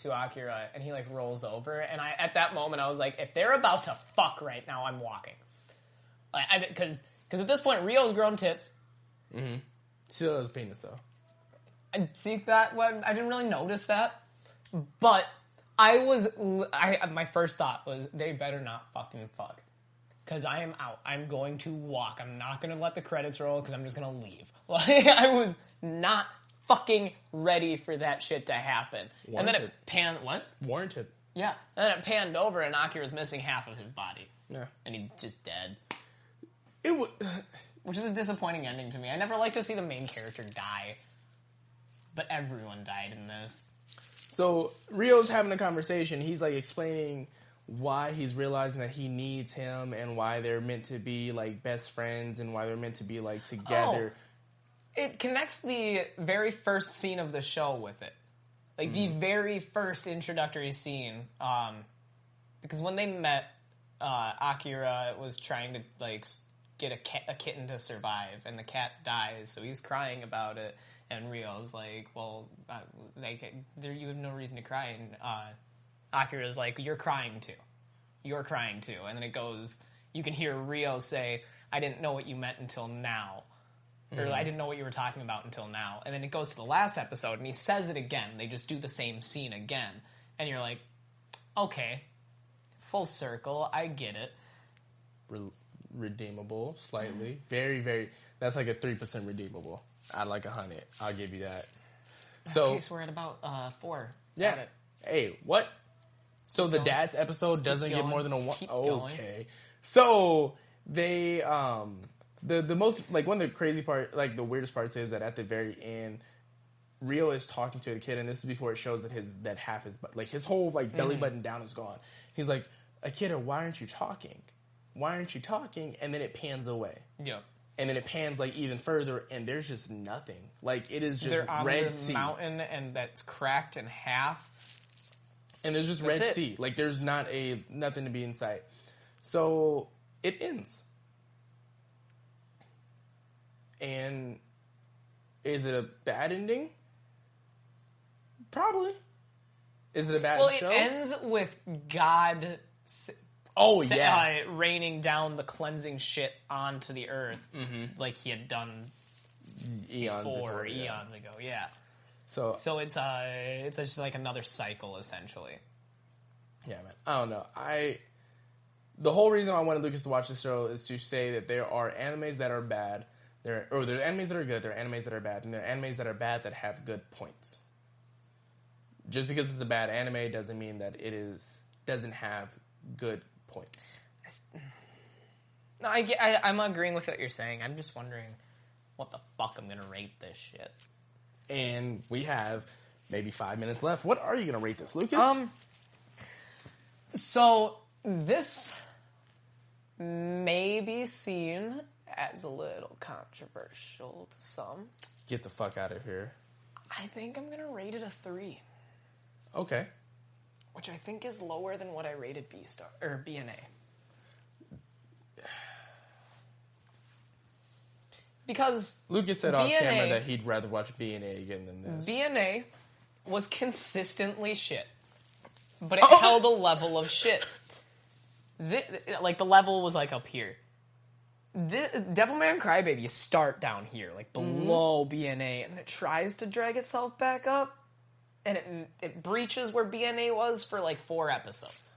Akira, and he rolls over. And at that moment I was like, if they're about to fuck right now, I'm walking. Because at this point Rio's grown tits. Mm-hmm. Still has penis though. I see that one. I didn't really notice that, but my first thought was they better not fucking fuck. Because I am out. I'm going to walk. I'm not going to let the credits roll because I'm just going to leave. I was not fucking ready for that shit to happen. Warranted. And then it panned... What? Warranted. Yeah. And then it panned over and Akira's missing half of his body. Yeah. And he's just dead. It was... Which is a disappointing ending to me. I never like to see the main character die. But everyone died in this. So, Rio's having a conversation. He's, explaining why he's realizing that he needs him and why they're meant to be best friends and why they're meant to be together. Oh, it connects the very first scene of the show with it. The very first introductory scene. Because when they met, Akira was trying to get a kitten to survive, and the cat dies, so he's crying about it. And Rio's like, well, you have no reason to cry. And Akira's like, you're crying too. You're crying too. And then it goes, you can hear Rio say, I didn't know what you meant until now. Or I didn't know what you were talking about until now. And then it goes to the last episode, and he says it again. They just do the same scene again. And you're like, okay, full circle, I get it. Redeemable, slightly. Very, very, that's a 3% redeemable. I'd 100. I'll give you that. So, okay, so we're at about 4. Yeah. Hey, what? So Keep the going. dad's episode doesn't Keep get going. more than a 1. Keep Okay. going. So they the most one of the crazy part, the weirdest parts is that at the very end, Rio is talking to the kid, and this is before it shows that half his his whole belly button down is gone. He's like, Akira, why aren't you talking? Why aren't you talking? And then it pans away. Yeah. and then it pans like even further, and there's just nothing. Like it is just They're on Red the Sea, mountain, and that's cracked in half. and there's just That's Red it. Sea. Like there's nothing to be in sight. So it ends. And is it a bad ending? Probably. Is it a bad show? It ends with God raining down the cleansing shit onto the earth like he had done eons eons yeah. ago. Yeah. So it's just like another cycle, essentially. yeah, man. I don't know. The whole reason I wanted Lucas to watch this show is to say that there are animes that are bad. There are animes that are good. There are animes that are bad, and there are animes that are bad that have good points. Just because it's a bad anime doesn't mean that doesn't have good points. No, I'm agreeing with what you're saying. I'm just wondering what the fuck I'm gonna rate this shit. And we have maybe 5 minutes left. What are you gonna rate this, Lucas? So this may be seen as a little controversial to some. Get the fuck out of here. I think I'm gonna rate it a 3. Okay. Which I think is lower than what I rated BNA. Because Lucas said off camera that he'd rather watch BNA again than this. BNA was consistently shit. But it held a level of shit. Like, the level was, like, up here. DevilMan Cry Baby, you start down here, like, below BNA, and it tries to drag itself back up, and it breaches where BNA was for, like, 4 episodes.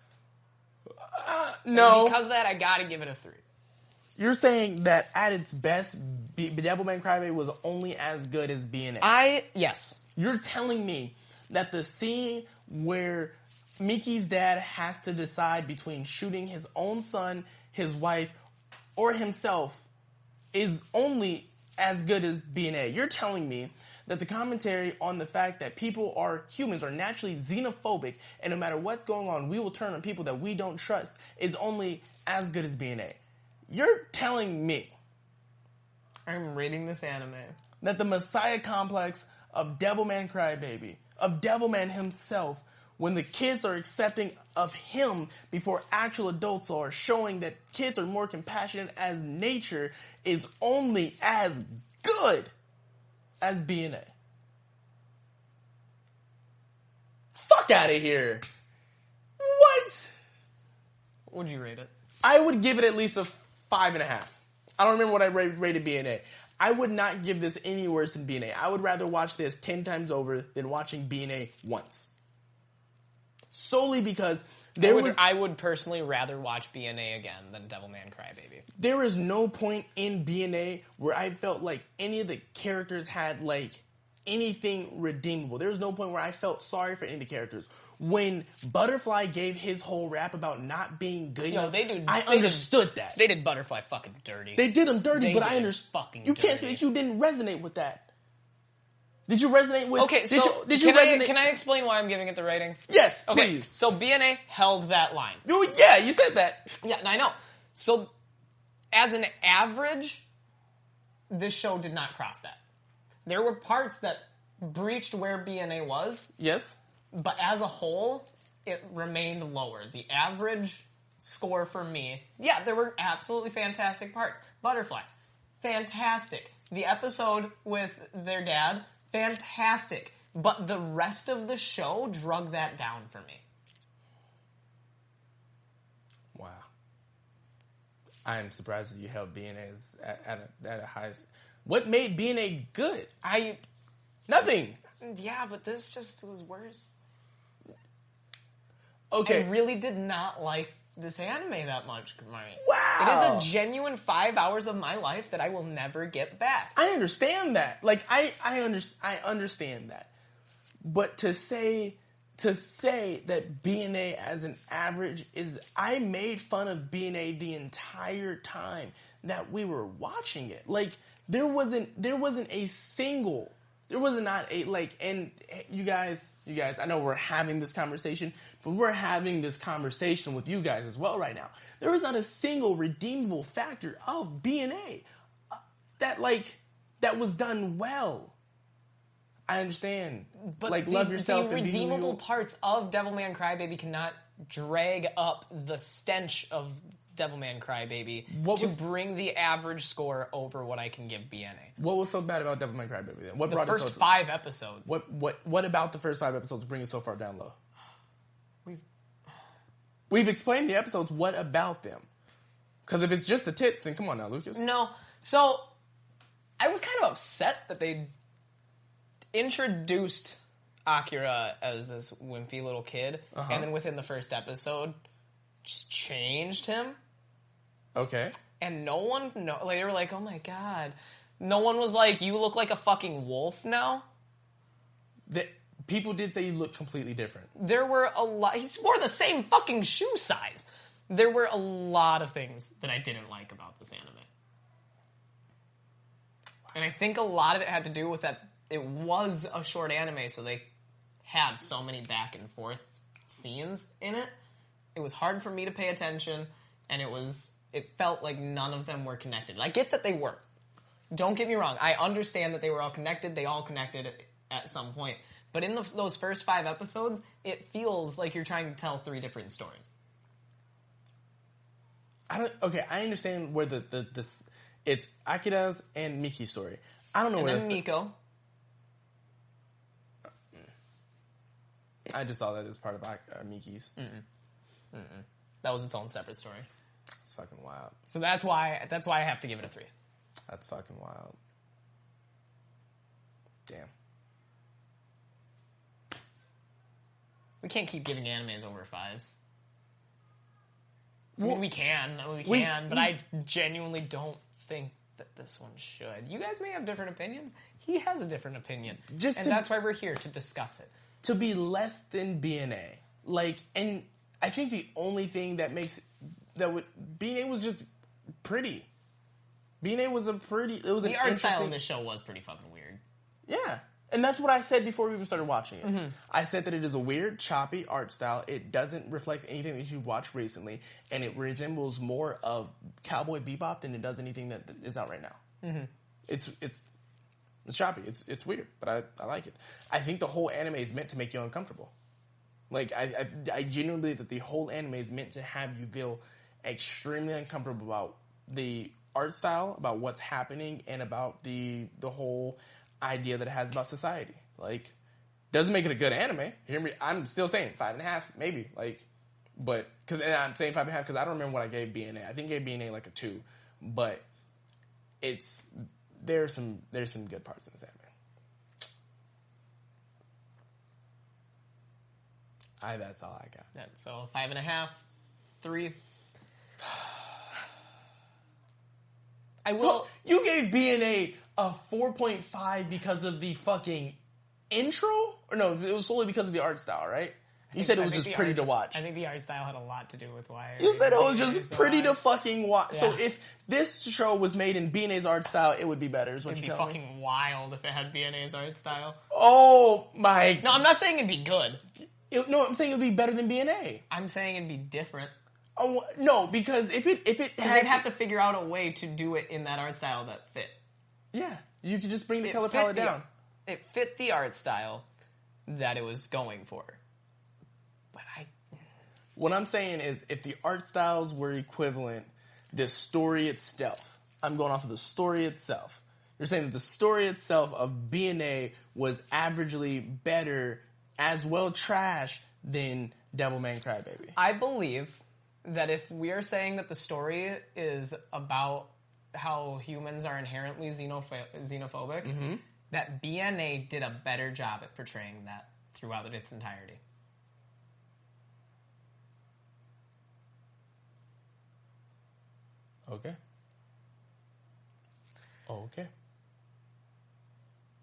No. And because of that, I gotta give it a 3. You're saying that at its best, DevilMan Cry Baby was only as good as BNA. Yes. You're telling me that the scene where Miki's dad has to decide between shooting his own son, his wife, or himself is only as good as BNA. You're telling me that the commentary on the fact that humans are naturally xenophobic, and no matter what's going on, we will turn on people that we don't trust, is only as good as BNA. You're telling me I'm rating this anime that the Messiah complex of DevilMan Cry Baby, of Devilman himself, when the kids are accepting of him before actual adults are, showing that kids are more compassionate as nature, is only as good as BNA. Fuck out of here. What? Would you rate it? I would give it at least a 5.5. I don't remember what I rated BNA. I would not give this any worse than BNA. I would rather watch this 10 times over than watching BNA once. Solely because I would personally rather watch BNA again than DevilMan Cry Baby. There is no point in BNA where I felt like any of the characters had like anything redeemable. There was no point where I felt sorry for any of the characters. When Butterfly gave his whole rap about not being good enough, I understood that. They did Butterfly fucking dirty. They did him dirty, but I understand. You can't say that you didn't resonate with that. Did you resonate with? Okay, so did you resonate? Can I explain why I'm giving it the rating? Yes, okay, please. So BNA held that line. Yeah, you said that. Yeah, I know. So as an average, this show did not cross that. There were parts that breached where BNA was. Yes. But as a whole, it remained lower. The average score for me, yeah, there were absolutely fantastic parts. Butterfly, fantastic. The episode with their dad, fantastic. But the rest of the show drug that down for me. Wow. I am surprised that you held BNA at a high... What made BNA good? Nothing. Yeah, but this just was worse. Okay. I really did not like this anime that much, Kamarri. Wow. It is a genuine 5 hours of my life that I will never get back. I understand that. Like, I understand that. But to say that BNA as an average is... I made fun of BNA the entire time that we were watching it. Like, there wasn't a single... There was not a, like, and you guys, I know we're having this conversation, but we're having this conversation with you guys as well right now. There was not a single redeemable factor of BNA. that was done well. I understand. But like, love yourself the and redeemable parts of DevilMan Cry Baby cannot drag up the stench of DevilMan Cry Baby to bring the average score over what I can give BNA. What was so bad about DevilMan Cry Baby then? What the brought first it so 5 episodes. What about the first 5 episodes bring it so far down low? We've explained the episodes. What about them? Because if it's just the tits, then come on now, Lucas. No. So, I was kind of upset that they introduced Akira as this wimpy little kid, and then within the first episode, just changed him. Okay. And no one, they were like, oh my god. No one was like, you look like a fucking wolf now. People did say you look completely different. There were a lot, he's wore the same fucking shoe size. There were a lot of things that I didn't like about this anime. And I think a lot of it had to do with that it was a short anime, so they had so many back and forth scenes in it. It was hard for me to pay attention, and it felt like none of them were connected. I get that they were. Don't get me wrong. I understand that they were all connected. They all connected at some point. But in those first 5 episodes, it feels like you're trying to tell 3 different stories. I understand where it's Akira's and Miki's story. I don't know and where then Miko. I just saw that as part of Miki's. That was its own separate story. It's fucking wild. So that's why I have to give it a 3. That's fucking wild. Damn. We can't keep giving animes over 5s. I mean, we can, but I genuinely don't think that this one should. You guys may have different opinions. He has a different opinion. That's why we're here to discuss it. To be less than BNA. And I think the only thing that makes BNA was just pretty. BNA was the art style in this show was pretty fucking weird. Yeah. And that's what I said before we even started watching it. I said that it is a weird, choppy art style. It doesn't reflect anything that you've watched recently, and it resembles more of Cowboy Bebop than it does anything that is out right now. It's choppy. It's weird, but I like it. I think the whole anime is meant to make you uncomfortable. I genuinely believe that the whole anime is meant to have you feel extremely uncomfortable about the art style, about what's happening, and about the whole idea that it has about society. Doesn't make it a good anime. Hear me? I'm still saying 5.5, maybe. But I'm saying 5.5 because I don't remember what I gave BNA. I think I gave BNA a 2, but there's some good parts in this anime. That's all I got. Yeah, so 5.5, 3. I will. Well, you gave BNA a 4.5 because of the fucking intro? Or no, it was solely because of the art style, right? You said it was just pretty to watch. I think the art style had a lot to do with why. You said it was just pretty to fucking watch. Yeah. So if this show was made in BNA's art style, it would be better, is what you're telling me? It'd be fucking wild if it had BNA's art style. Oh my... No, I'm not saying it'd be good. No, I'm saying it would be better than BNA. I'm saying it'd be different. Oh, no, because if it had... they'd have to figure out a way to do it in that art style that fit. Yeah, you could just bring the color palette down. It fit the art style that it was going for. But what I'm saying is, if the art styles were equivalent, the story itself, I'm going off of the story itself. You're saying that the story itself of BNA was averagely better, as well trash, than DevilMan Cry Baby. I believe that if we are saying that the story is about how humans are inherently xenophobic, that BNA did a better job at portraying that throughout its entirety. Okay.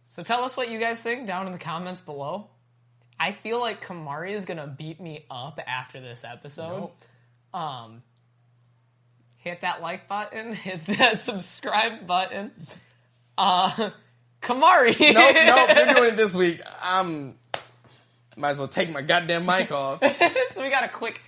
So tell us what you guys think down in the comments below. I feel like Kamarri is going to beat me up after this episode. Nope. Hit that like button. Hit that subscribe button. Kamarri. Nope, they're doing it this week. Might as well take my goddamn mic off. So we got a quick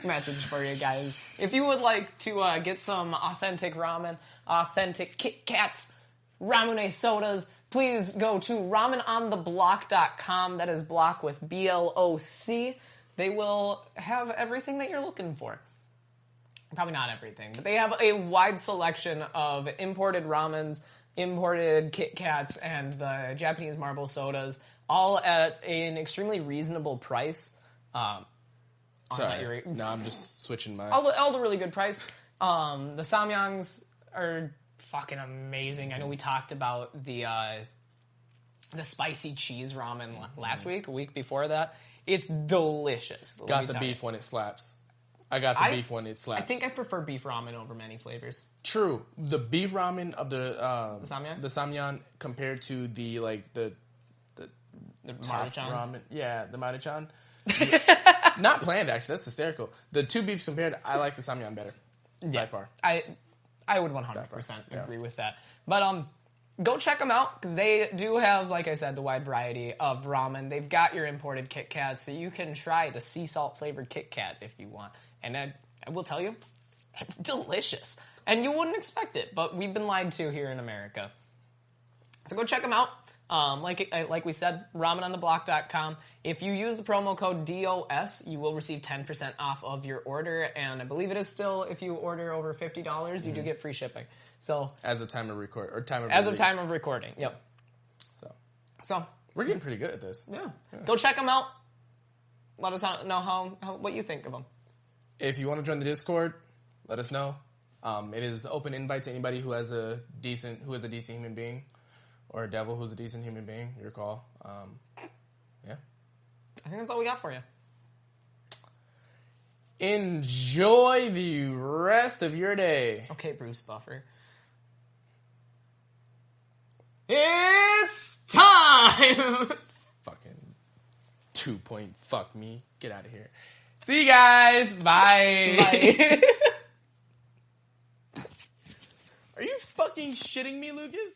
message for you guys. If you would like to get some authentic ramen, authentic Kit Kats, Ramune sodas, please go to ramenontheblock.com. That is block with BLOC. They will have everything that you're looking for. Probably not everything, but they have a wide selection of imported ramens, imported Kit Kats, and the Japanese marble sodas, all at an extremely reasonable price. Sorry. No, I'm just switching my... All the really good price. The samyangs are fucking amazing. I know we talked about the spicy cheese ramen last week, a week before that. It's delicious. Got the beef when it slaps. I got the beef when it slaps. I think I prefer beef ramen over many flavors. True. The beef ramen of the samyang? The samyang compared to the Maruchan ramen. Yeah, the Maruchan. Not planned, actually. That's hysterical. The two beefs compared, I like the samyang better. By far. I would 100% agree with that. But go check them out, because they do have, like I said, the wide variety of ramen. They've got your imported Kit Kats, so you can try the sea salt flavored Kit Kat if you want. And I will tell you, it's delicious. And you wouldn't expect it, but we've been lied to here in America. So go check them out. Like we said, ramenontheblock.com. If you use the promo code DOS, you will receive 10% off of your order. And I believe it is still, if you order over $50, you do get free shipping. So as of time of record or time of as release. of time of recording, yep. So we're getting pretty good at this. Yeah. Go check them out. Let us know what you think of them. If you want to join the Discord, let us know. It is open invite to anybody who is a decent human being, or a devil who's a decent human being. Your call. Yeah. I think that's all we got for you. Enjoy the rest of your day. Okay, Bruce Buffer. It's time! Fucking 2-point fuck me. Get out of here. See you guys. Bye. Bye. Are you fucking shitting me, Lucas?